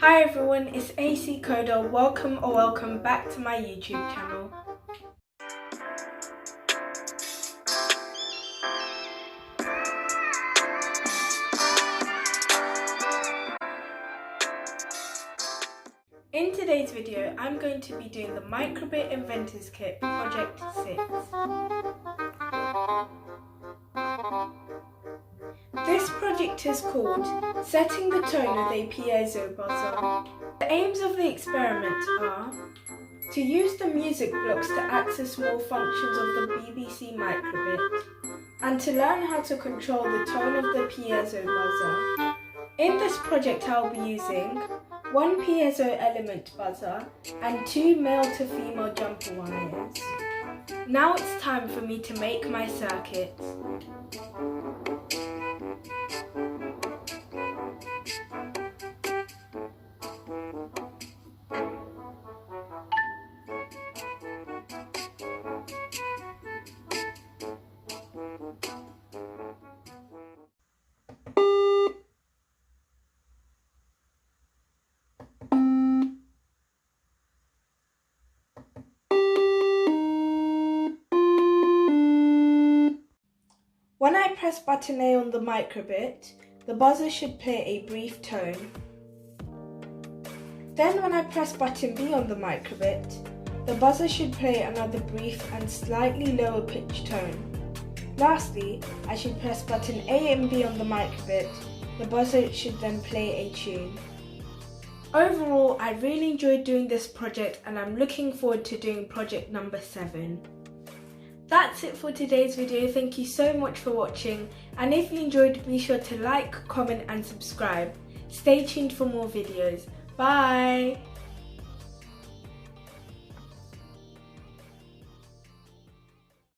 Hi everyone, it's AC Coder. Welcome back to my YouTube channel. In today's video, I'm going to be doing the Microbit Inventors Kit Project 6. This project is called Setting the Tone with a Piezo Buzzer. The aims of the experiment are to use the music blocks to access more functions of the BBC Microbit and to learn how to control the tone of the piezo buzzer. In this project I'll be using one piezo element buzzer and 2 male to female jumper wires. Now it's time for me to make my circuit. When I press button A on the Microbit, the buzzer should play a brief tone. Then when I press button B on the Microbit, the buzzer should play another brief and slightly lower pitched tone. Lastly, I should press button A and B on the Microbit. The buzzer should then play a tune. Overall, I really enjoyed doing this project and I'm looking forward to doing project number 7. That's it for today's video. Thank you so much for watching, and if you enjoyed, be sure to like, comment and subscribe. Stay tuned for more videos. Bye!